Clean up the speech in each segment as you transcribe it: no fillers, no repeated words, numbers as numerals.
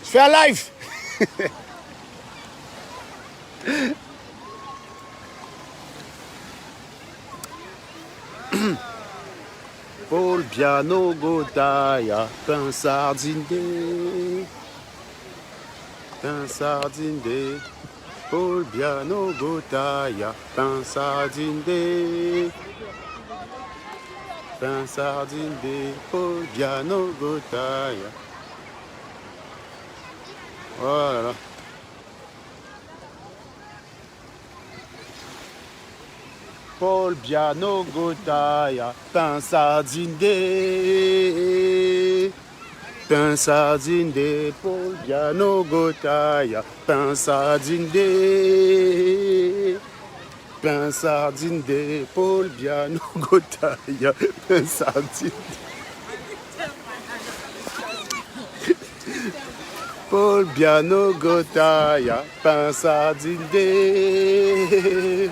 Je fais un live. Paul Biano Godaya, pain sardine de, pain sardine de, Paul Biano Godaya, pain sardine de, pain sardine de, Paul Biano Godaya. Oh là là. Paul Biano Godaya, pain sardine de, pain sardine de, Paul Biano Godaya, pain sardine de, pain sardine de, Paul Biano Godaya, pain sardine de. Paul Biano Godaya, pain sardine de.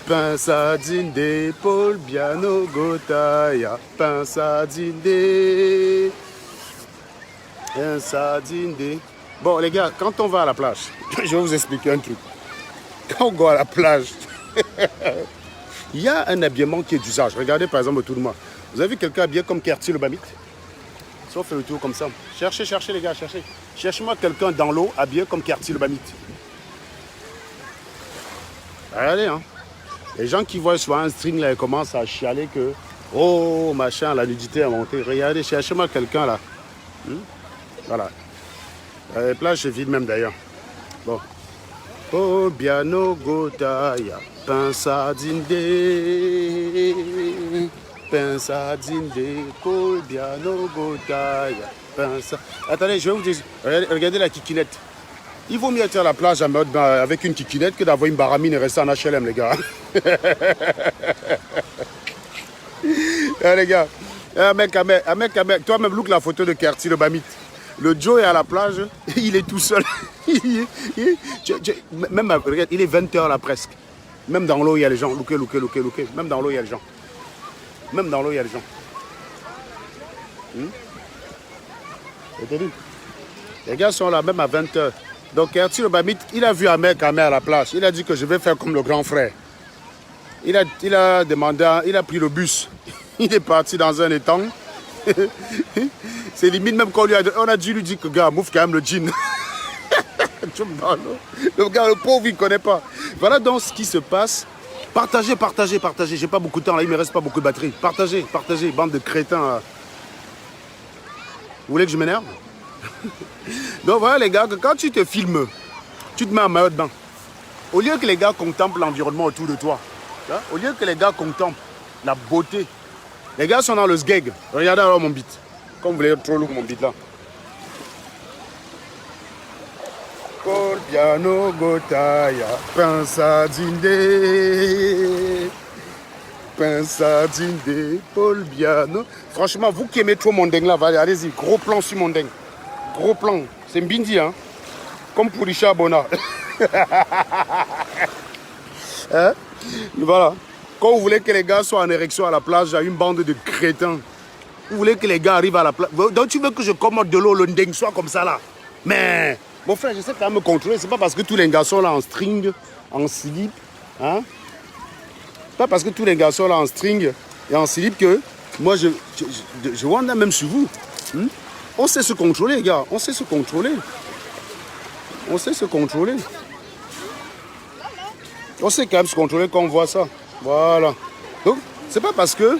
Pain sardine de Paul Biano Godaya, pain sardine de, pain sardine de. Bon les gars, quand on va à la plage, je vais vous expliquer un truc. Quand on va à la plage, il y a un habillement qui est d'usage. Regardez par exemple autour de moi. Vous avez vu quelqu'un habillé comme Kerti le Bamit? Si on fait le tour comme ça. Cherchez les gars, cherchez. Cherchez-moi quelqu'un dans l'eau habillé comme Kerti le Bamit. Regardez hein. Les gens qui voient sur un string là, ils commencent à chialer que oh machin, la nudité a monté. Regardez, cherchez-moi quelqu'un là. Voilà. Les plages se vident même d'ailleurs. Bon. Oh Biano Godaya, pain sardine de, pain sardine de, Paul Biano Godaya, pain sardine. Attendez, je vais vous dire. Regardez la kikinette. Il vaut mieux être à la plage avec une kikinette que d'avoir une baramine et rester en HLM, les gars. Les gars, un mec, toi-même, look la photo de Kerti le Bamit. Le Joe est à la plage, il est tout seul. Même, regarde, il est 20h là presque. Même dans l'eau, il y a les gens. Lookez. Même dans l'eau, il y a les gens. Même dans l'eau, il y a les gens. Les gars sont là, même à 20h. Donc Kerti le Bamit, il a vu un mec à la plage. Il a dit que je vais faire comme le grand frère. Il a demandé, il a pris le bus. Il est parti dans un étang. C'est limite même quand on a dû lui dire que gars, mouffe quand même le jean. Le gars, le pauvre, il ne connaît pas. Voilà donc ce qui se passe. Partagez. J'ai pas beaucoup de temps là, il me reste pas beaucoup de batterie. Partagez, bande de crétins. Là. Vous voulez que je m'énerve? Donc voilà les gars, que quand tu te filmes, tu te mets en maillot de bain. Au lieu que les gars contemplent l'environnement autour de toi, hein, au lieu que les gars contemplent la beauté, les gars sont dans le sgeg. Regardez alors mon beat. Comme vous voulez trop lourd mon beat là. Paul Biano Godaya, pain sardine de, pain sardine de, Paul Biano. Franchement, vous qui aimez trop mon dingue là, allez-y, gros plan sur mon dingue. Gros plan, c'est Mbindi, hein? Comme pour Richard Bonnard. Hein? Voilà. Quand vous voulez que les gars soient en érection à la plage, il y a une bande de crétins. Vous voulez que les gars arrivent à la plage. Donc tu veux que je commande de l'eau, le ndeng soit comme ça là. Mais, mon frère, je sais quand même me contrôler. C'est pas parce que tous les gars sont là en string, en slip. Hein? Pas parce que tous les gars sont là en string et en slip que moi je wanda même sur vous. On sait se contrôler, les gars. On sait se contrôler. On sait quand même se contrôler quand on voit ça. Voilà. Donc, c'est pas parce que...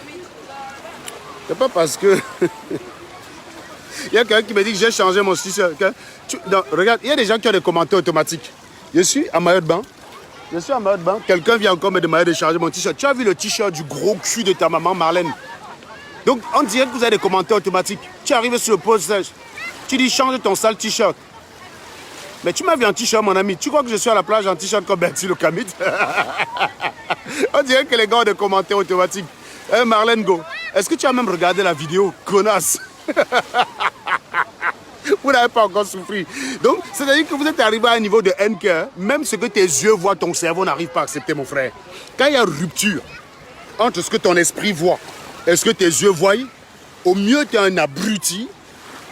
Il y a quelqu'un qui me dit que j'ai changé mon t-shirt. Regarde, il y a des gens qui ont des commentaires automatiques. Je suis en maillot de bain. Quelqu'un vient encore me demander de changer mon t-shirt. Tu as vu le t-shirt du gros cul de ta maman, Marlène? Donc, on dirait que vous avez des commentaires automatiques. Tu arrives sur le post, tu dis change ton sale t-shirt. Mais tu m'as vu en t-shirt, mon ami. Tu crois que je suis à la plage en t-shirt comme Bertie le Kamit? On dirait que les gars ont des commentaires automatiques. Marlène Go, est-ce que tu as même regardé la vidéo? Connasse. Vous n'avez pas encore souffert. Donc, c'est-à-dire que vous êtes arrivé à un niveau de haine que même ce que tes yeux voient, ton cerveau n'arrive pas à accepter, mon frère. Quand il y a rupture entre ce que ton esprit voit et ce que tes yeux voient, au mieux, tu es un abruti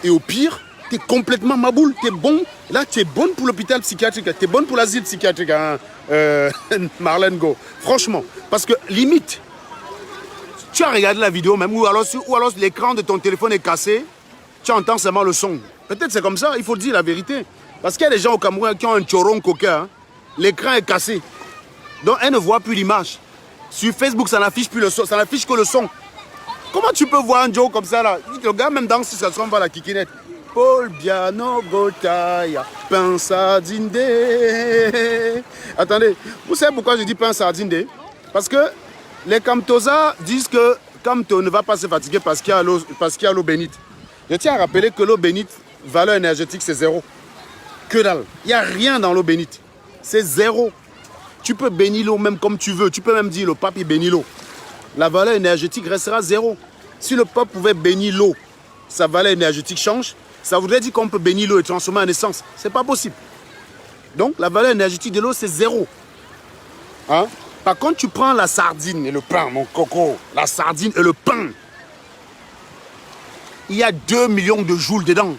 et au pire, tu es complètement maboule, tu es bon. Là, tu es bonne pour l'hôpital psychiatrique, tu es bonne pour l'asile psychiatrique, hein, Marlène Go. Franchement, parce que limite, tu as regardé la vidéo même, ou alors l'écran de ton téléphone est cassé, tu entends seulement le son. Peut-être c'est comme ça, il faut dire la vérité. Parce qu'il y a des gens au Cameroun qui ont un choron coquin, hein. L'écran est cassé. Donc, elle ne voit plus l'image. Sur Facebook, ça n'affiche plus le son, ça n'affiche que le son. Comment tu peux voir un Joe comme ça là? Le gars même dans si ça se va la kikinette. Paul Biano Gotaya, pain sardine. Attendez, vous savez pourquoi je dis pain sardine? Parce que les Kamtosa disent que Kamto ne va pas se fatiguer parce qu'il y a l'eau bénite. Je tiens à rappeler que l'eau bénite, valeur énergétique, c'est zéro. Que dalle. Il n'y a rien dans l'eau bénite. C'est zéro. Tu peux bénir l'eau même comme tu veux. Tu peux même dire le pape il bénit l'eau. La valeur énergétique restera zéro. Si le pape pouvait bénir l'eau, sa valeur énergétique change. Ça voudrait dire qu'on peut bénir l'eau et transformer en essence. Ce n'est pas possible. Donc la valeur énergétique de l'eau, c'est zéro. Hein? Par contre, tu prends la sardine et le pain, mon coco. La sardine et le pain. Il y a 2 millions de joules dedans.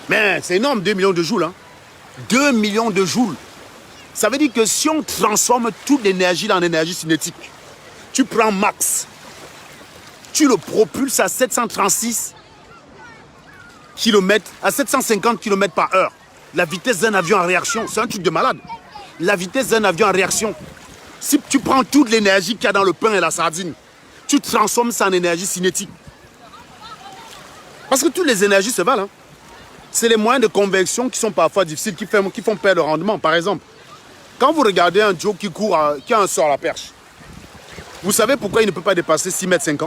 Mais c'est énorme, 2 millions de joules. Hein? 2 millions de joules. Ça veut dire que si on transforme toute l'énergie en énergie cinétique, tu prends max, tu le propulses à 736 km, à 750 km par heure. La vitesse d'un avion en réaction, c'est un truc de malade. La vitesse d'un avion en réaction. Si tu prends toute l'énergie qu'il y a dans le pain et la sardine, tu transformes ça en énergie cinétique. Parce que toutes les énergies se valent. Hein. C'est les moyens de convection qui sont parfois difficiles, qui font perdre le rendement. Par exemple, quand vous regardez un Joe qui court, qui a un saut à la perche, vous savez pourquoi il ne peut pas dépasser 6,50 m?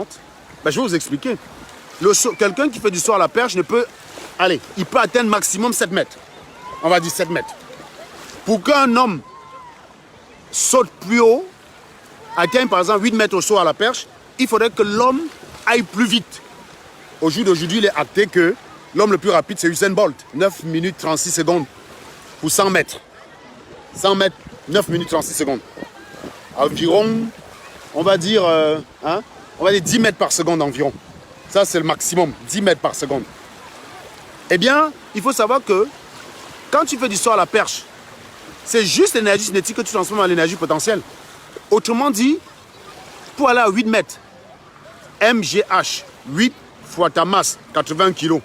Ben, je vais vous expliquer. Quelqu'un qui fait du saut à la perche ne peut... Allez, il peut atteindre maximum 7 mètres. On va dire 7 mètres. Pour qu'un homme saute plus haut, atteigne par exemple 8 mètres au saut à la perche, il faudrait que l'homme aille plus vite. Au jour d'aujourd'hui, il est acté que l'homme le plus rapide, c'est Usain Bolt. 9 minutes 36 secondes pour 100 mètres. 100 mètres, 9 minutes 36 secondes. Environ, on va dire 10 mètres par seconde environ. Ça, c'est le maximum, 10 mètres par seconde. Eh bien, il faut savoir que quand tu fais du saut à la perche, c'est juste l'énergie cinétique que tu transformes en l'énergie potentielle. Autrement dit, pour aller à 8 mètres, MGH, 8 fois ta masse, 80 kg,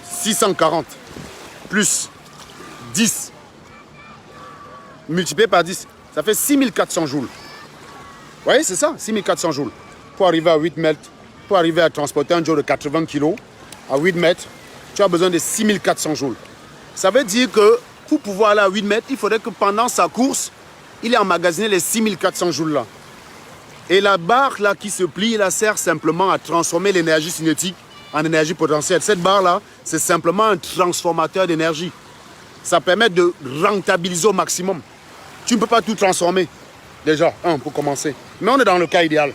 640, plus 10, multiplié par 10, ça fait 6400 joules. Vous voyez, c'est ça, 6400 joules. Pour arriver à 8 mètres, pour arriver à transporter un Joe de 80 kg à 8 mètres, tu as besoin de 6400 joules. Ça veut dire que pour pouvoir aller à 8 mètres, il faudrait que pendant sa course, il ait emmagasiné les 6400 joules là. Et la barre là qui se plie, là, sert simplement à transformer l'énergie cinétique en énergie potentielle. Cette barre là, c'est simplement un transformateur d'énergie. Ça permet de rentabiliser au maximum. Tu ne peux pas tout transformer. Déjà, pour commencer. Mais on est dans le cas idéal.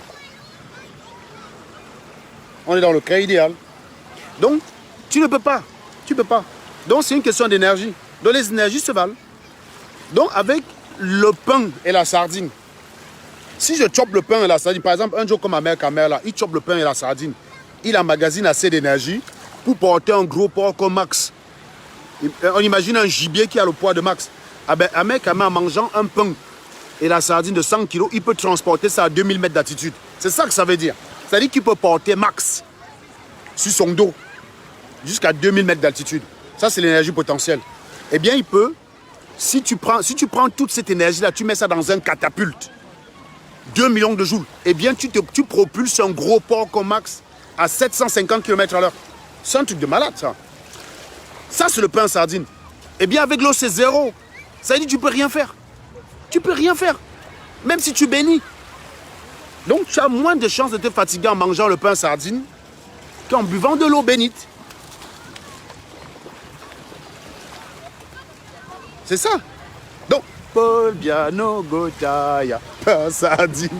On est dans le cas idéal. Donc, tu ne peux pas. Tu ne peux pas. Donc, c'est une question d'énergie. Donc, les énergies se valent. Donc, avec le pain et la sardine, si je chope le pain et la sardine, par exemple, un jour comme ma mère Camère, là, il chope le pain et la sardine, il emmagasine assez d'énergie pour porter un gros porc comme Max. On imagine un gibier qui a le poids de Max. Ah ben, un mec, en mangeant un pain et la sardine de 100 kg, il peut transporter ça à 2000 mètres d'altitude. C'est ça que ça veut dire. Ça veut dire qu'il peut porter Max sur son dos jusqu'à 2000 mètres d'altitude. Ça, c'est l'énergie potentielle. Eh bien, il peut, si tu prends toute cette énergie-là, tu mets ça dans un catapulte, 2 millions de joules, eh bien, tu propulses un gros porc comme Max à 750 km/h. C'est un truc de malade, ça. Ça, c'est le pain sardine. Eh bien, avec l'eau, c'est zéro. Ça veut dire que tu ne peux rien faire. Tu ne peux rien faire. Même si tu bénis. Donc, tu as moins de chances de te fatiguer en mangeant le pain sardine qu'en buvant de l'eau bénite. C'est ça. Donc, Paul Biano Gotaya, pain sardine.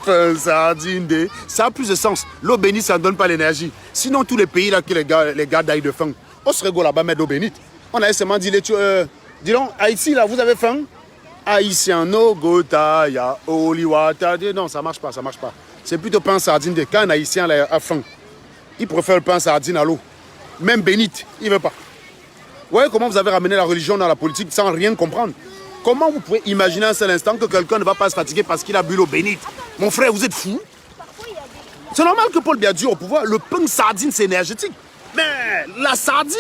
Pain sardine. Ça a plus de sens. L'eau bénite, ça ne donne pas l'énergie. Sinon, tous les pays là que les gars d'aillent de faim, on se rigole là-bas mettre l'eau bénite. On a seulement dit, dis donc, Haïti, là, vous avez faim? Haïtien, no Gotaya, holy water. Non, ça ne marche pas, ça ne marche pas. C'est plutôt pain sardine. Quand un Haïtien là, a faim, Il préfère le pain sardine à l'eau. Même bénite, il ne veut pas. Vous voyez comment vous avez ramené la religion dans la politique sans rien comprendre? Comment vous pouvez imaginer un seul instant que quelqu'un ne va pas se fatiguer parce qu'il a bu l'eau bénite? Mon frère, vous êtes fou? C'est normal que Paul Biya dure au pouvoir. Le pain sardine, c'est énergétique. Mais la sardine?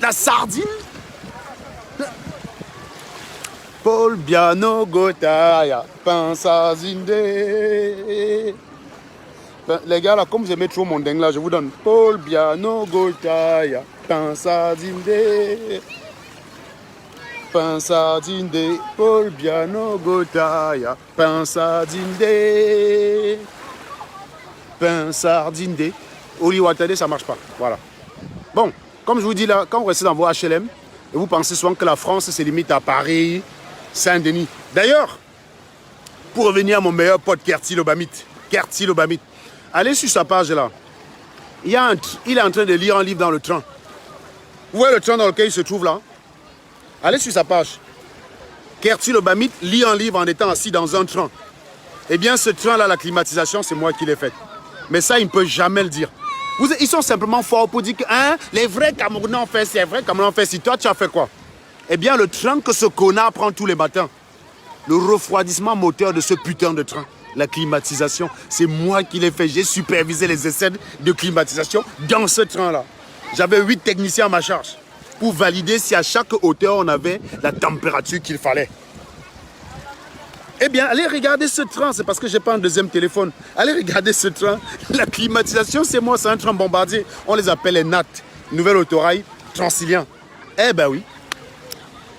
La sardine? Paul Biya no gotaya, pain sardine. Les gars, là, comme vous aimez trop mon dingue, là, je vous donne Paul Biya no gotaya, pain sardine. Pain sardine, Paul Biya no gotaya, pain sardine. Pain sardine. Oli Watade, ça marche pas. Voilà. Bon, comme je vous dis là, quand vous restez dans vos HLM, et vous pensez souvent que la France se limite à Paris, Saint-Denis. D'ailleurs, pour revenir à mon meilleur pote Kerti Lobamit, allez sur sa page là. Il est en train de lire un livre dans le train. Vous voyez le train dans lequel il se trouve là? Allez sur sa page. Kerti Lobamit lit un livre en étant assis dans un train. Eh bien, ce train-là, la climatisation, c'est moi qui l'ai faite. Mais ça, il ne peut jamais le dire. Ils sont simplement forts pour dire que les vrais Camerounais ont fait, c'est vrai Camerounais ont fait. Si toi, tu as fait quoi? Eh bien, le train que ce connard prend tous les matins, le refroidissement moteur de ce putain de train, la climatisation, c'est moi qui l'ai fait. J'ai supervisé les essais de climatisation dans ce train-là. J'avais 8 techniciens à ma charge pour valider si à chaque hauteur, on avait la température qu'il fallait. Eh bien, allez regarder ce train. C'est parce que je n'ai pas un deuxième téléphone. Allez regarder ce train. La climatisation, c'est moi. C'est un train bombardier. On les appelle les NAT. Nouvelle autorail Transilien. Eh ben oui.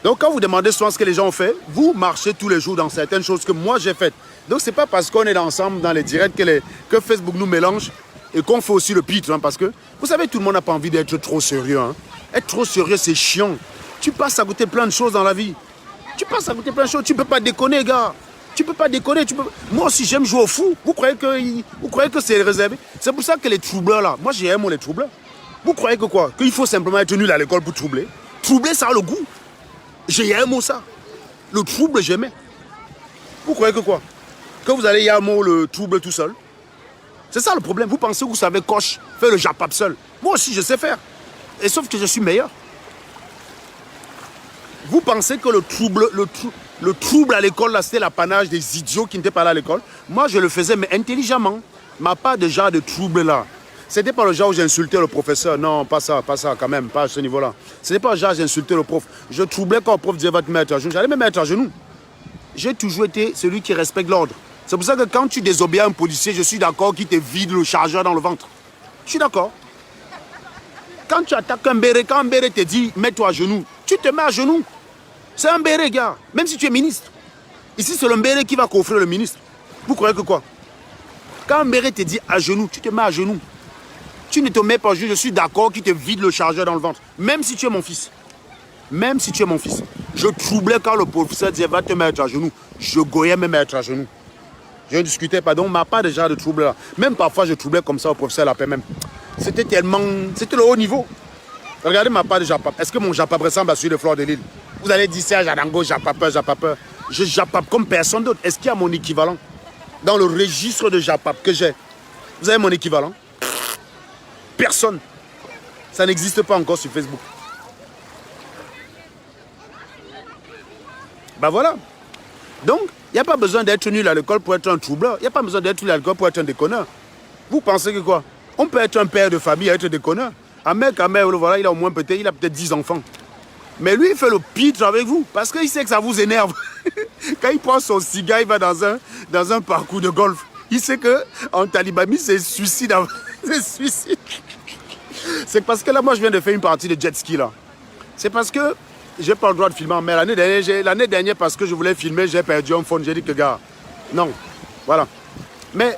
Donc, quand vous demandez souvent ce que les gens ont fait, vous marchez tous les jours dans certaines choses que moi, j'ai faites. Donc, ce n'est pas parce qu'on est ensemble dans les directs que Facebook nous mélange et qu'on fait aussi le pitre. Parce que, vous savez, tout le monde n'a pas envie d'être trop sérieux. Être trop sérieux, c'est chiant. Tu passes à goûter plein de choses dans la vie. Tu passes à goûter plein de choses. Tu ne peux pas déconner, gars. Tu peux pas déconner. Moi aussi, j'aime jouer au fou. Vous croyez que c'est réservé? C'est pour ça que les troubleurs, là, moi, j'aime les troubleurs. Vous croyez que quoi? Qu'il faut simplement être nul à l'école pour troubler? Troubler, ça a le goût. J'ai un mot, ça. Le trouble, j'aimais. Vous croyez que quoi? Que vous allez y avoir un mot, le trouble tout seul? C'est ça le problème. Vous pensez que vous savez coche, faire le japap seul. Moi aussi, je sais faire. Et sauf que je suis meilleur. Vous pensez que le trouble à l'école, là, c'était l'apanage des idiots qui n'étaient pas là à l'école? Moi, je le faisais, mais intelligemment. Mais pas de genre de trouble là. C'était pas le genre où j'insultais le professeur. Non, pas ça quand même, pas à ce niveau-là. C'était pas le genre où j'insultais le prof. Je troublais quand le prof disait va te mettre à genoux. J'allais me mettre à genoux. J'ai toujours été celui qui respecte l'ordre. C'est pour ça que quand tu désobéis à un policier, je suis d'accord qu'il te vide le chargeur dans le ventre. Je suis d'accord. Quand tu attaques un béret, quand un béret te dit mets-toi à genoux, tu te mets à genoux. C'est un béret, gars. Même si tu es ministre. Ici, c'est le béret qui va coffrer le ministre. Vous croyez que quoi? Quand un béret te dit à genoux, tu te mets à genoux. Tu ne te mets pas à genoux, je suis d'accord qu'il te vide le chargeur dans le ventre. Même si tu es mon fils. Même si tu es mon fils. Je troublais quand le professeur disait va te mettre à genoux. Je goyais me mettre à genoux. Je discutais, pardon, mais pas de genre de trouble là. Même parfois, je troublais comme ça au professeur la paix même. C'était tellement... C'était le haut niveau. Regardez ma part de japap. Est-ce que mon japap ressemble à celui de Fleur de Lille? Vous allez dire Serge Adango, japapeur. Je japape comme personne d'autre. Est-ce qu'il y a mon équivalent dans le registre de japap que j'ai? Vous avez mon équivalent? Personne. Ça n'existe pas encore sur Facebook. Ben voilà. Donc, il n'y a pas besoin d'être nul à l'école pour être un troubleur. Il n'y a pas besoin d'être nul à l'école pour être un déconneur. Vous pensez que quoi? On peut être un père de famille et être déconneur. Un mec, voilà, il a au moins peut-être 10 enfants. Mais lui, il fait le pitre avec vous parce qu'il sait que ça vous énerve. Quand il prend son cigare, il va dans un parcours de golf. Il sait qu'en Talibami, c'est suicide. C'est suicide. C'est parce que là, moi, je viens de faire une partie de jet ski, là. C'est parce que je n'ai pas le droit de filmer en mer. L'année dernière, parce que je voulais filmer, j'ai perdu un phone. J'ai dit que, gars, non. Voilà. Mais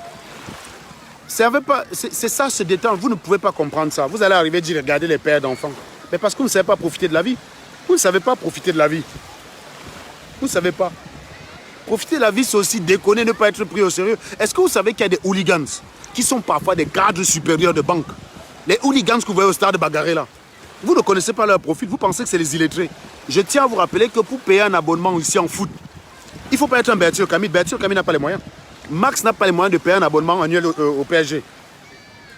c'est ça, se détendre. Vous ne pouvez pas comprendre ça. Vous allez arriver à dire, regardez les pères d'enfants. Mais parce que vous ne savez pas profiter de la vie. Vous ne savez pas profiter de la vie. Vous ne savez pas. Profiter de la vie, c'est aussi déconner, ne pas être pris au sérieux. Est-ce que vous savez qu'il y a des hooligans qui sont parfois des cadres supérieurs de banque? Les hooligans que vous voyez au stade de Bagaré, là. Vous ne connaissez pas leur profil, vous pensez que c'est les illettrés. Je tiens à vous rappeler que pour payer un abonnement ici en foot, il ne faut pas être un Berthier Camille. Berthier Camille n'a pas les moyens. Max n'a pas les moyens de payer un abonnement annuel au PSG.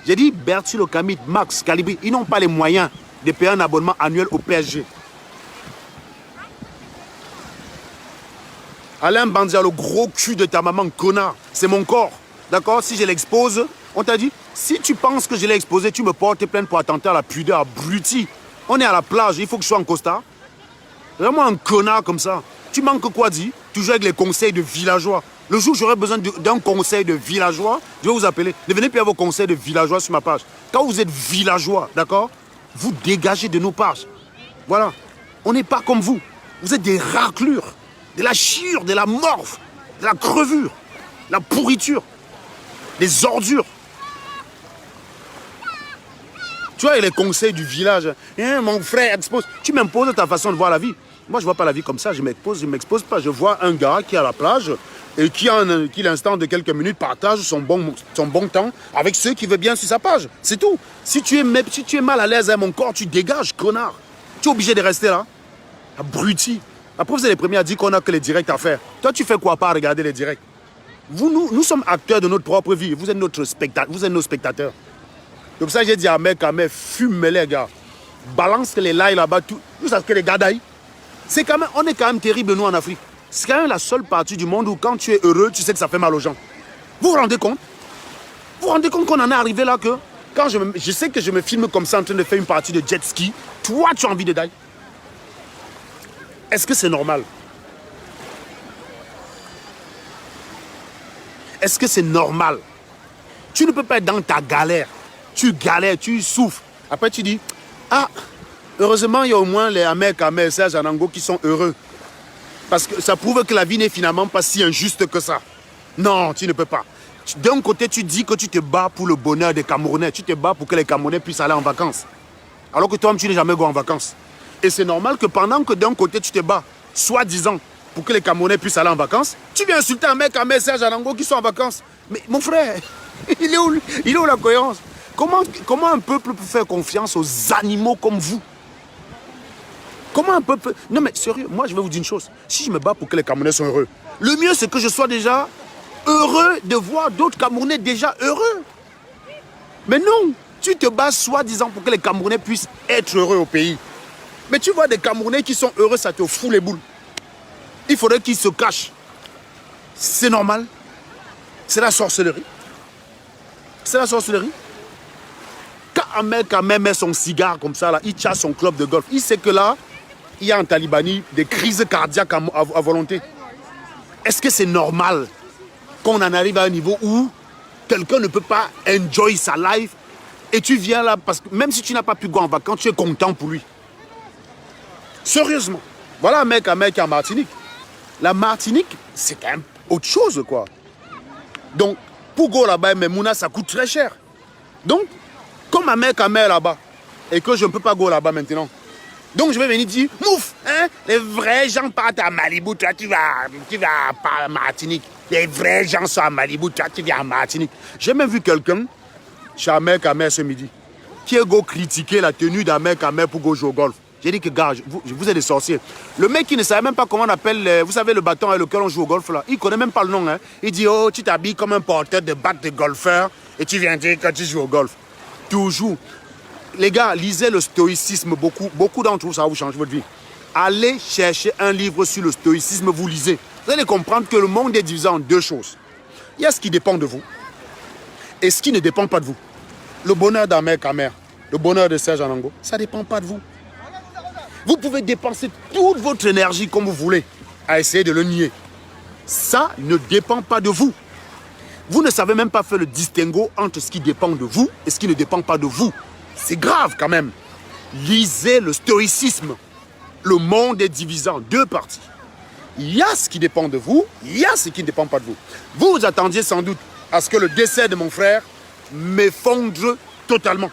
J'ai dit Bertil Okamit, Max, Calibri, ils n'ont pas les moyens de payer un abonnement annuel au PSG. Alain Bandia, le gros cul de ta maman, connard, c'est mon corps. D'accord? Si je l'expose, on t'a dit, si tu penses que je l'ai exposé, tu me portes plainte pour attentat à la pudeur, abruti. On est à la plage, il faut que je sois en costard. Vraiment un connard comme ça. Tu manques quoi, dit? Tu joues avec les conseils de villageois. Le jour où j'aurai besoin d'un conseil de villageois, je vais vous appeler. Ne venez plus à vos conseils de villageois sur ma page. Quand vous êtes villageois, d'accord? Vous dégagez de nos pages. Voilà. On n'est pas comme vous. Vous êtes des raclures, de la chiure, de la morve, de la crevure, la pourriture, des ordures. Tu vois, les conseils du village. Hein, mon frère, expose. Tu m'imposes ta façon de voir la vie. Moi, je ne vois pas la vie comme ça. Je ne m'expose pas. Je vois un gars qui est à la plage et qui, l'instant de quelques minutes, partage son bon temps avec ceux qui veulent bien sur sa page. C'est tout. Si tu es mal à l'aise à mon corps, tu dégages, connard. Tu es obligé de rester là. Abruti. Après, vous êtes les premiers à dire qu'on n'a que les directs à faire. Toi, tu fais quoi pas regarder les directs? Nous sommes acteurs de notre propre vie. Vous êtes nos spectateurs. Donc ça, j'ai dit à mec, fume les gars. Balance les lives là-bas, tout. Vous savez que les gars d'ailleurs. On est quand même terrible, nous, en Afrique. C'est quand même la seule partie du monde où quand tu es heureux, tu sais que ça fait mal aux gens. Vous vous rendez compte? Vous vous rendez compte qu'on en est arrivé là que quand je sais que je me filme comme ça en train de faire une partie de jet ski, toi, tu as envie de die. Est-ce que c'est normal? Est-ce que c'est normal? Tu ne peux pas être dans ta galère. Tu galères, tu souffres. Après, tu dis, ah, heureusement, il y a au moins les Ahmed Kamel, Serge Anango qui sont heureux. Parce que ça prouve que la vie n'est finalement pas si injuste que ça. Non, tu ne peux pas. D'un côté, tu dis que tu te bats pour le bonheur des Camerounais. Tu te bats pour que les Camerounais puissent aller en vacances. Alors que toi-même, tu n'es jamais go en vacances. Et c'est normal que pendant que d'un côté, tu te bats, soi-disant, pour que les Camerounais puissent aller en vacances, tu viens insulter un mec, Serge Anango qui sont en vacances. Mais mon frère, il est où la cohérence? Comment un peuple peut faire confiance aux animaux comme vous? Comment un peuple... Non mais sérieux, moi je vais vous dire une chose. Si je me bats pour que les Camerounais soient heureux, le mieux c'est que je sois déjà heureux de voir d'autres Camerounais déjà heureux. Mais non, tu te bats soi-disant pour que les Camerounais puissent être heureux au pays. Mais tu vois des Camerounais qui sont heureux, ça te fout les boules. Il faudrait qu'ils se cachent. C'est normal. C'est la sorcellerie. C'est la sorcellerie. Quand un mec met son cigare comme ça, là, il chasse son club de golf, il sait que là, il y a en Talibanie des crises cardiaques à volonté. Est-ce que c'est normal qu'on en arrive à un niveau où quelqu'un ne peut pas enjoy sa life et tu viens là, parce que même si tu n'as pas pu go en vacances, tu es content pour lui? Sérieusement. Voilà un mec en Martinique. La Martinique, c'est quand même autre chose, quoi. Donc, pour go là-bas, mais Mouna, ça coûte très cher. Donc, comme un mec là-bas, et que je ne peux pas go là-bas maintenant. Donc je vais venir dire, mouf, hein, les vrais gens partent à Malibu, toi tu vas pas à Martinique. Les vrais gens sont à Malibu, toi tu viens à Martinique. J'ai même vu quelqu'un, chez Ahmed Kamel ce midi, qui est go critiquer la tenue d'Ahmed Kamel pour go jouer au golf. J'ai dit que gars, vous êtes des sorciers. Le mec qui ne savait même pas comment on appelle, vous savez le bâton avec lequel on joue au golf là, il ne connaît même pas le nom. Hein. Il dit, oh, tu t'habilles comme un porteur de batte de golfeur et tu viens dire que tu joues au golf. Toujours. Les gars, lisez le stoïcisme beaucoup. Beaucoup d'entre vous, ça va vous changer votre vie. Allez chercher un livre sur le stoïcisme, vous lisez. Vous allez comprendre que le monde est divisé en deux choses. Il y a ce qui dépend de vous et ce qui ne dépend pas de vous. Le bonheur d'Ahmed Kamel, le bonheur de Serge Anango, ça ne dépend pas de vous. Vous pouvez dépenser toute votre énergie comme vous voulez à essayer de le nier. Ça ne dépend pas de vous. Vous ne savez même pas faire le distinguo entre ce qui dépend de vous et ce qui ne dépend pas de vous. C'est grave quand même. Lisez le stoïcisme. Le monde est divisé en deux parties. Il y a ce qui dépend de vous, il y a ce qui ne dépend pas de vous. Vous vous attendiez sans doute à ce que le décès de mon frère m'effondre totalement.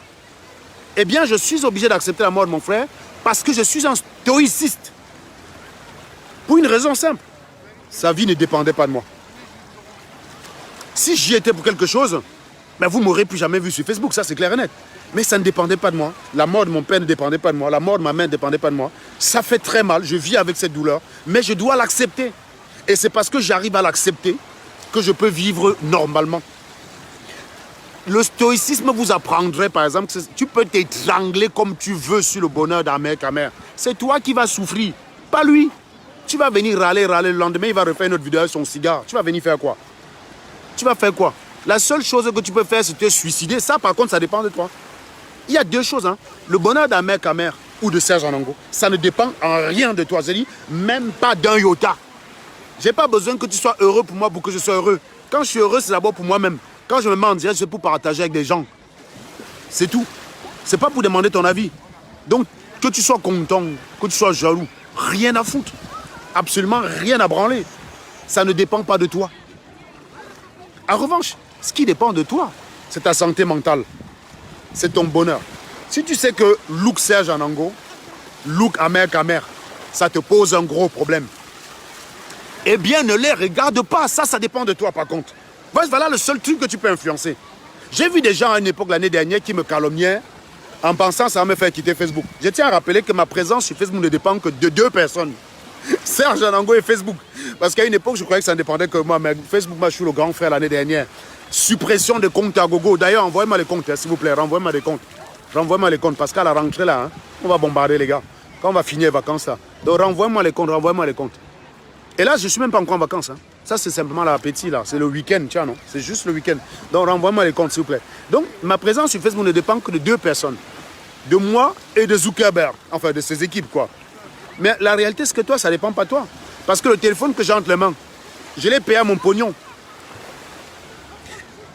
Eh bien, je suis obligé d'accepter la mort de mon frère parce que je suis un stoïciste. Pour une raison simple. Sa vie ne dépendait pas de moi. Si j'y étais pour quelque chose, ben vous ne m'aurez plus jamais vu sur Facebook, ça c'est clair et net. Mais ça ne dépendait pas de moi. La mort de mon père ne dépendait pas de moi. La mort de ma mère ne dépendait pas de moi. Ça fait très mal, je vis avec cette douleur, mais je dois l'accepter. Et c'est parce que j'arrive à l'accepter que je peux vivre normalement. Le stoïcisme vous apprendrait, par exemple, que tu peux t'étrangler comme tu veux sur le bonheur d'un mec amer. C'est toi qui vas souffrir, pas lui. Tu vas venir râler, le lendemain, il va refaire une autre vidéo avec son cigare. Tu vas venir faire quoi? Tu vas faire quoi? La seule chose que tu peux faire, c'est te suicider. Ça, par contre, ça dépend de toi. Il y a deux choses. Hein. Le bonheur d'un mec amer ou de Serge Anango, ça ne dépend en rien de toi. C'est-à-dire, même pas d'un iota. Je n'ai pas besoin que tu sois heureux pour moi pour que je sois heureux. Quand je suis heureux, c'est d'abord pour moi-même. Quand je me mets en direct, c'est pour partager avec des gens. C'est tout. C'est pas pour demander ton avis. Donc, que tu sois content, que tu sois jaloux, rien à foutre. Absolument rien à branler. Ça ne dépend pas de toi. En revanche, ce qui dépend de toi, c'est ta santé mentale. C'est ton bonheur. Si tu sais que look Serge Anango, look Amer Kamer, ça te pose un gros problème, eh bien, ne les regarde pas. Ça dépend de toi, par contre. Voilà le seul truc que tu peux influencer. J'ai vu des gens à une époque, l'année dernière, qui me calomniaient en pensant que ça va me faire quitter Facebook. Je tiens à rappeler que ma présence sur Facebook ne dépend que de deux personnes. Serge Anango et Facebook. Parce qu'à une époque, je croyais que ça ne dépendait que moi. Mais Facebook m'a choisi le grand frère l'année dernière. Suppression de comptes à gogo. D'ailleurs, envoyez-moi les comptes, hein, s'il vous plaît. Renvoyez-moi les comptes. Renvoyez-moi les comptes. Parce qu'à la rentrée, là, hein, on va bombarder les gars. Quand on va finir les vacances, là. Donc, renvoyez-moi les comptes, renvoyez-moi les comptes. Et là, je ne suis même pas encore en vacances. Hein. Ça, c'est simplement l'appétit, là. C'est le week-end, tiens, non? C'est juste le week-end. Donc, renvoyez-moi les comptes, s'il vous plaît. Donc, ma présence sur Facebook ne dépend que de deux personnes. De moi et de Zuckerberg. Enfin, de ses équipes, quoi. Mais la réalité, c'est que toi, ça ne dépend pas de toi. Parce que le téléphone que j'ai entre les mains, je l'ai payé à mon pognon.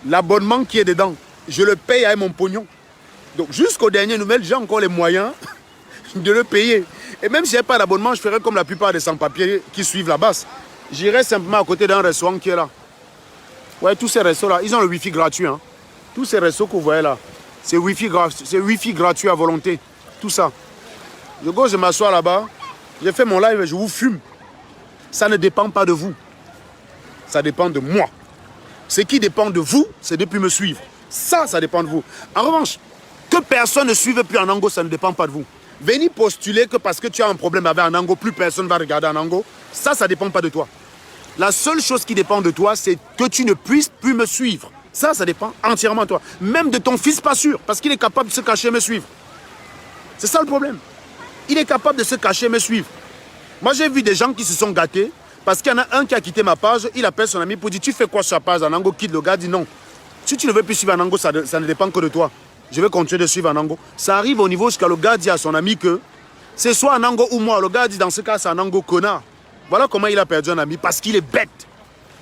L'abonnement qui est dedans, je le paye à mon pognon. Donc, jusqu'aux dernières nouvelles, j'ai encore les moyens de le payer. Et même si je n'ai pas d'abonnement, je ferai comme la plupart des sans-papiers qui suivent la base. J'irai simplement à côté d'un restaurant qui est là. Ouais, tous ces restos-là, ils ont le Wi-Fi gratuit. Hein. Tous ces restos que vous voyez là, c'est Wi-Fi gratuit à volonté. Tout ça. Je m'assois là-bas, j'ai fait mon live et je vous fume. Ça ne dépend pas de vous. Ça dépend de moi. Ce qui dépend de vous, c'est de ne plus me suivre. Ça dépend de vous. En revanche, que personne ne suive plus Anango, ça ne dépend pas de vous. Venir postuler que parce que tu as un problème avec Anango, plus personne ne va regarder Anango, ça ne dépend pas de toi. La seule chose qui dépend de toi, c'est que tu ne puisses plus me suivre. Ça dépend entièrement de toi. Même de ton fils, pas sûr, parce qu'il est capable de se cacher et me suivre. C'est ça le problème. Il est capable de se cacher et me suivre. Moi, j'ai vu des gens qui se sont gâtés parce qu'il y en a un qui a quitté ma page, il appelle son ami pour dire « Tu fais quoi sur la page Anango ?» Quitte, le gars dit « Non. Si tu ne veux plus suivre Anango, ça ne dépend que de toi. Je vais continuer de suivre Anango. » Ça arrive au niveau jusqu'à le gars dit à son ami que c'est soit Anango ou moi. Le gars dit dans ce cas, c'est Anango connard. Voilà comment il a perdu un ami, parce qu'il est bête.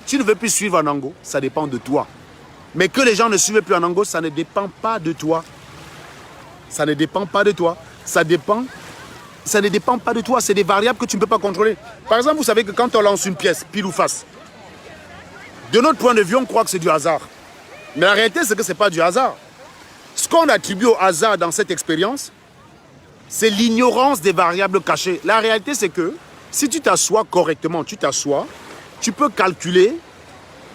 Tu ne veux plus suivre Anango, ça dépend de toi. Mais que les gens ne suivent plus Anango, ça ne dépend pas de toi. Ça ne dépend pas de toi. Ça ne dépend pas de toi. C'est des variables que tu ne peux pas contrôler. Par exemple, vous savez que quand on lance une pièce, pile ou face, de notre point de vue, on croit que c'est du hasard. Mais la réalité, c'est que ce n'est pas du hasard. Ce qu'on attribue au hasard dans cette expérience, c'est l'ignorance des variables cachées. La réalité, c'est que si tu t'assois correctement, tu peux calculer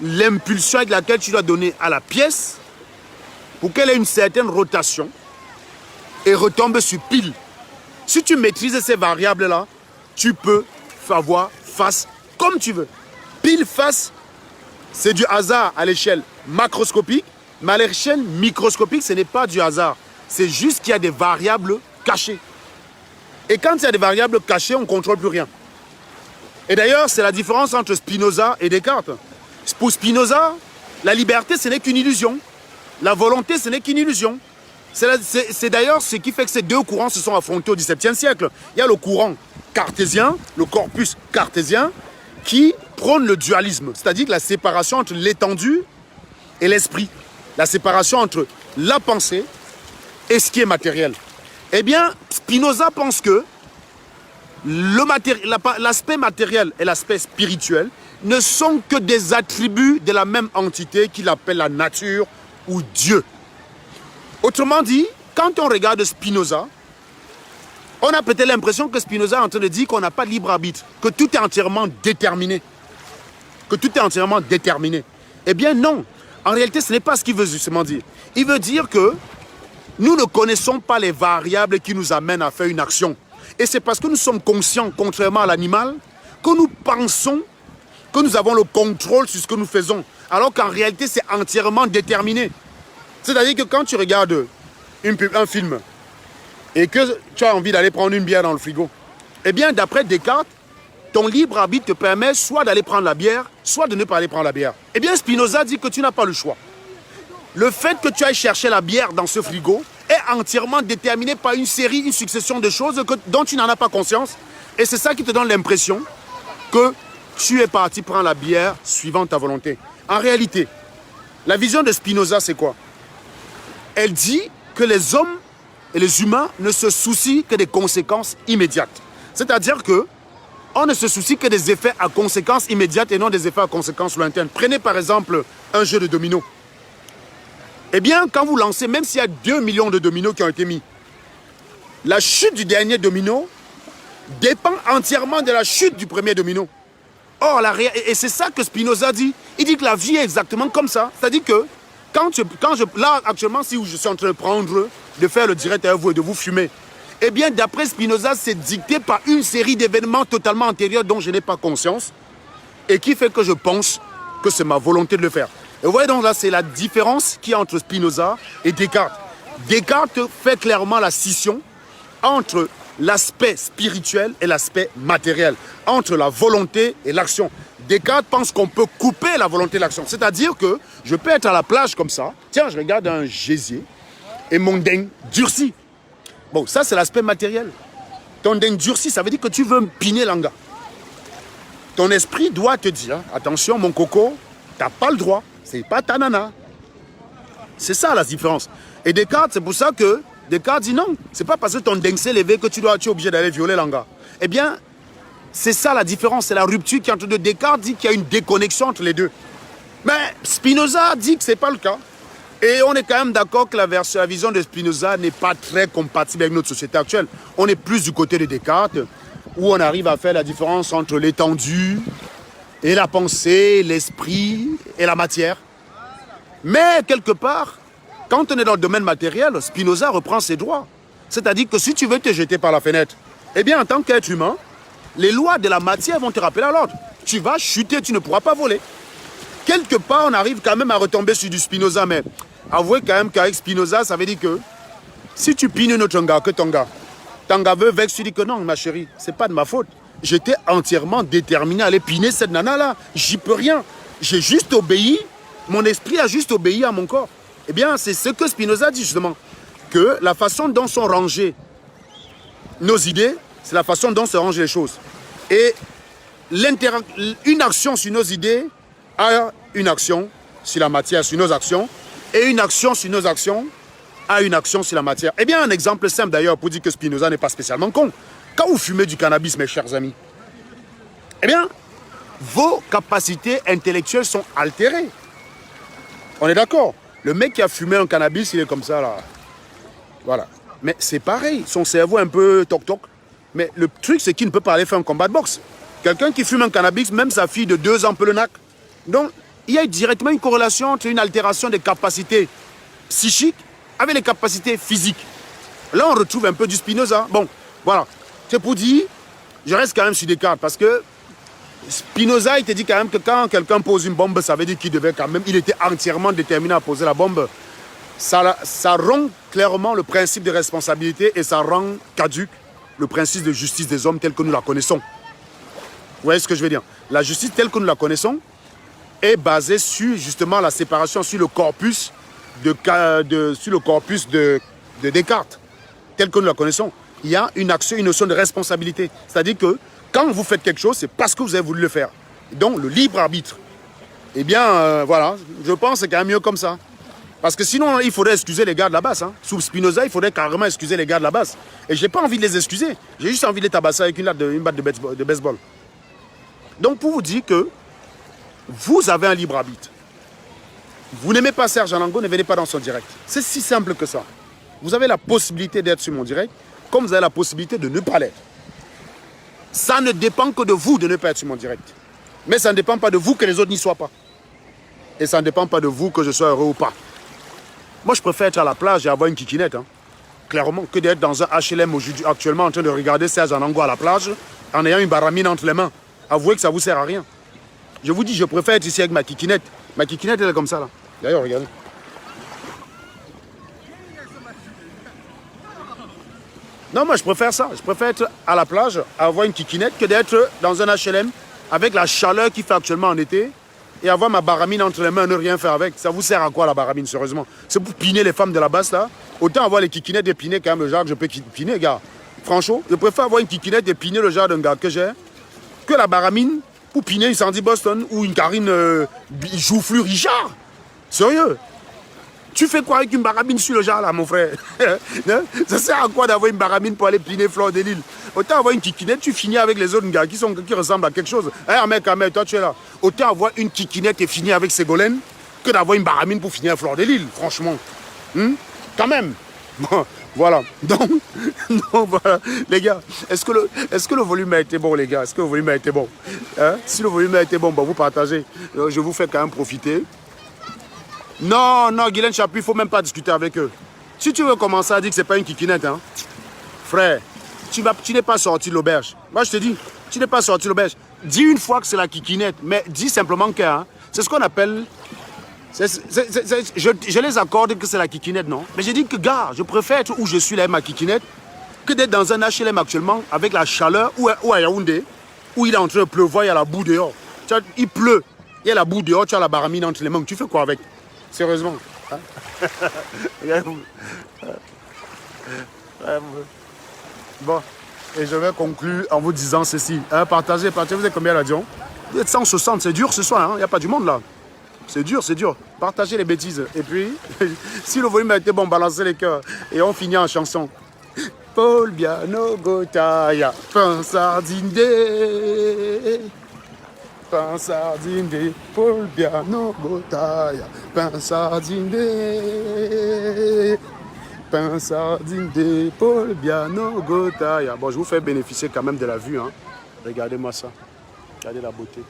l'impulsion avec laquelle tu dois donner à la pièce pour qu'elle ait une certaine rotation et retombe sur pile. Si tu maîtrises ces variables-là, tu peux avoir face comme tu veux. Pile face, c'est du hasard à l'échelle macroscopique, mais à l'échelle microscopique, ce n'est pas du hasard. C'est juste qu'il y a des variables cachées. Et quand il y a des variables cachées, on ne contrôle plus rien. Et d'ailleurs, c'est la différence entre Spinoza et Descartes. Pour Spinoza, la liberté, ce n'est qu'une illusion. La volonté, ce n'est qu'une illusion. C'est d'ailleurs ce qui fait que ces deux courants se sont affrontés au XVIIe siècle. Il y a le courant cartésien, le corpus cartésien, qui prône le dualisme, c'est-à-dire la séparation entre l'étendue et l'esprit. La séparation entre la pensée et ce qui est matériel. Eh bien, Spinoza pense que l'aspect matériel et l'aspect spirituel ne sont que des attributs de la même entité qu'il appelle la nature ou Dieu. Autrement dit, quand on regarde Spinoza, on a peut-être l'impression que Spinoza est en train de dire qu'on n'a pas de libre arbitre, que tout est entièrement déterminé. Que tout est entièrement déterminé. Eh bien non, en réalité ce n'est pas ce qu'il veut justement dire. Il veut dire que nous ne connaissons pas les variables qui nous amènent à faire une action. Et c'est parce que nous sommes conscients, contrairement à l'animal, que nous pensons que nous avons le contrôle sur ce que nous faisons. Alors qu'en réalité, c'est entièrement déterminé. C'est-à-dire que quand tu regardes un film et que tu as envie d'aller prendre une bière dans le frigo, eh bien, d'après Descartes, ton libre arbitre te permet soit d'aller prendre la bière, soit de ne pas aller prendre la bière. Eh bien, Spinoza dit que tu n'as pas le choix. Le fait que tu ailles chercher la bière dans ce frigo est entièrement déterminé par une succession de choses dont tu n'en as pas conscience. Et c'est ça qui te donne l'impression que tu es parti prendre la bière suivant ta volonté. En réalité, la vision de Spinoza, c'est quoi? Elle dit que les hommes et les humains ne se soucient que des conséquences immédiates. C'est-à-dire que on ne se soucie que des effets à conséquences immédiates et non des effets à conséquences lointaines. Prenez par exemple un jeu de dominos. Eh bien, quand vous lancez, même s'il y a 2 millions de dominos qui ont été mis, la chute du dernier domino dépend entièrement de la chute du premier domino. Or, et c'est ça que Spinoza dit. Il dit que la vie est exactement comme ça. C'est-à-dire que, là, actuellement, si je suis en train de faire le direct avec vous et de vous fumer, eh bien, d'après Spinoza, c'est dicté par une série d'événements totalement antérieurs dont je n'ai pas conscience et qui fait que je pense que c'est ma volonté de le faire. Et vous voyez donc là, c'est la différence qu'il y a entre Spinoza et Descartes. Descartes fait clairement la scission entre l'aspect spirituel et l'aspect matériel, entre la volonté et l'action. Descartes pense qu'on peut couper la volonté et l'action. C'est-à-dire que je peux être à la plage comme ça, tiens, je regarde un gésier et mon ding durcit. Bon, ça, c'est l'aspect matériel. Ton ding durci, ça veut dire que tu veux piner l'anga. Ton esprit doit te dire, attention, mon coco, tu n'as pas le droit. C'est pas ta nana. C'est ça la différence. Et Descartes, c'est pour ça que Descartes dit non. C'est pas parce que ton ding s'est levé que tu es obligé d'aller violer l'anga. Eh bien, c'est ça la différence. C'est la rupture qui est entre deux. Descartes dit qu'il y a une déconnexion entre les deux. Mais Spinoza dit que ce n'est pas le cas. Et on est quand même d'accord que la vision de Spinoza n'est pas très compatible avec notre société actuelle. On est plus du côté de Descartes, où on arrive à faire la différence entre l'étendue et la pensée, l'esprit et la matière. Mais quelque part, quand on est dans le domaine matériel, Spinoza reprend ses droits. C'est-à-dire que si tu veux te jeter par la fenêtre, eh bien en tant qu'être humain, les lois de la matière vont te rappeler à l'ordre. Tu vas chuter, tu ne pourras pas voler. Quelque part, on arrive quand même à retomber sur du Spinoza, mais avouez quand même qu'avec Spinoza, ça veut dire que si tu pines notre gars, que ton gars veut vexe, tu dis que non, ma chérie, c'est pas de ma faute. J'étais entièrement déterminé à aller piner cette nana-là. J'y peux rien. J'ai juste obéi, mon esprit a juste obéi à mon corps. Eh bien, c'est ce que Spinoza dit justement, que la façon dont sont rangées nos idées, c'est la façon dont se rangent les choses. Et une action sur nos idées a une action sur la matière, sur nos actions, et une action sur nos actions a une action sur la matière. Eh bien, un exemple simple d'ailleurs pour dire que Spinoza n'est pas spécialement con. Quand vous fumez du cannabis, mes chers amis, eh bien, vos capacités intellectuelles sont altérées. On est d'accord? Le mec qui a fumé un cannabis, il est comme ça, là. Voilà. Mais c'est pareil, son cerveau est un peu toc-toc. Mais le truc, c'est qu'il ne peut pas aller faire un combat de boxe. Quelqu'un qui fume un cannabis, même sa fille de 2 ans peut le nac. Donc, il y a directement une corrélation entre une altération des capacités psychiques avec les capacités physiques. Là, on retrouve un peu du Spinoza. Bon, voilà. C'est pour dire, je reste quand même sur Descartes, parce que Spinoza, il te dit quand même que quand quelqu'un pose une bombe, ça veut dire qu'il devait quand même, il était entièrement déterminé à poser la bombe. Ça rompt clairement le principe de responsabilité et ça rend caduque le principe de justice des hommes tel que nous la connaissons. Vous voyez ce que je veux dire? La justice telle que nous la connaissons est basée sur justement la séparation, sur le corpus de Descartes, tel que nous la connaissons. Il y a une action, une notion de responsabilité. C'est-à-dire que quand vous faites quelque chose, c'est parce que vous avez voulu le faire. Donc le libre arbitre. Eh bien, voilà, je pense que c'est quand même mieux comme ça. Parce que sinon, il faudrait excuser les gars de la basse. Hein. Sous Spinoza, il faudrait carrément excuser les gars de la basse. Et je n'ai pas envie de les excuser. J'ai juste envie de les tabasser avec une batte de baseball. Donc pour vous dire que vous avez un libre arbitre. Vous n'aimez pas Serge Anango, ne venez pas dans son direct. C'est si simple que ça. Vous avez la possibilité d'être sur mon direct, comme vous avez la possibilité de ne pas l'être. Ça ne dépend que de vous de ne pas être sur mon direct. Mais ça ne dépend pas de vous que les autres n'y soient pas. Et ça ne dépend pas de vous que je sois heureux ou pas. Moi, je préfère être à la plage et avoir une kikinette. Hein. Clairement, que d'être dans un HLM actuellement en train de regarder Serge Anango à la plage en ayant une baramine entre les mains. Avouez que ça ne vous sert à rien. Je vous dis, je préfère être ici avec ma kikinette. Ma kikinette, elle est comme ça, là. D'ailleurs, regardez. Non, moi je préfère ça. Je préfère être à la plage, avoir une kikinette, que d'être dans un HLM avec la chaleur qu'il fait actuellement en été et avoir ma baramine entre les mains et ne rien faire avec. Ça vous sert à quoi la baramine, sérieusement? C'est pour piner les femmes de la basse là. Autant avoir les kikinettes et piner quand même le genre que je peux piner, gars. Franchement, je préfère avoir une kikinette et piner le genre d'un gars que j'ai que la baramine pour piner une Sandy Boston ou une Karine Joufflu Richard. Sérieux? Tu fais quoi avec une baramine sur le genre là, mon frère? Ça sert à quoi d'avoir une baramine pour aller piner Fleur de Lille? Autant avoir une kikinette, tu finis avec les autres gars qui ressemblent à quelque chose. Hey, mec, toi tu es là. Autant avoir une kikinette et finir avec Ségolène que d'avoir une baramine pour finir à Fleur de Lille, franchement. Quand même. Bon, voilà. Donc, voilà. Les gars, est-ce que le volume a été bon, les gars? Est-ce que le volume a été bon? Si le volume a été bon, bah, vous partagez. Je vous fais quand même profiter. Non, Guylaine Chapuis, il ne faut même pas discuter avec eux. Si tu veux commencer à dire que ce n'est pas une kikinette, hein, frère, tu n'es pas sorti de l'auberge. Moi, je te dis, tu n'es pas sorti de l'auberge. Dis une fois que c'est la kikinette, mais dis simplement que c'est ce qu'on appelle... je les accorde que c'est la kikinette, non? Mais j'ai dit que, gars, je préfère être où je suis là avec ma kikinette que d'être dans un HLM actuellement avec la chaleur ou à Yaoundé, où il est en train de pleuvoir, il y a la boue dehors. Il pleut, il y a la boue dehors, tu as la baramine entre les mains. Tu fais quoi avec? Sérieusement. Hein? Bon, et je vais conclure en vous disant ceci. Partagez, vous êtes combien là, Dion? Vous êtes 160, c'est dur ce soir, il n'y a pas du monde là. C'est dur, c'est dur. Partagez les bêtises. Et puis, si le volume a été bon, balancez les cœurs. Et on finit en chanson. Paul Biano Gotaya, pain sardine de. Pain sardine de, Paul Biano Gotaya, pain sardine de. Pain sardine de, Paul Biano Gotaya. Bon, je vous fais bénéficier quand même de la vue. Regardez-moi ça. Regardez la beauté.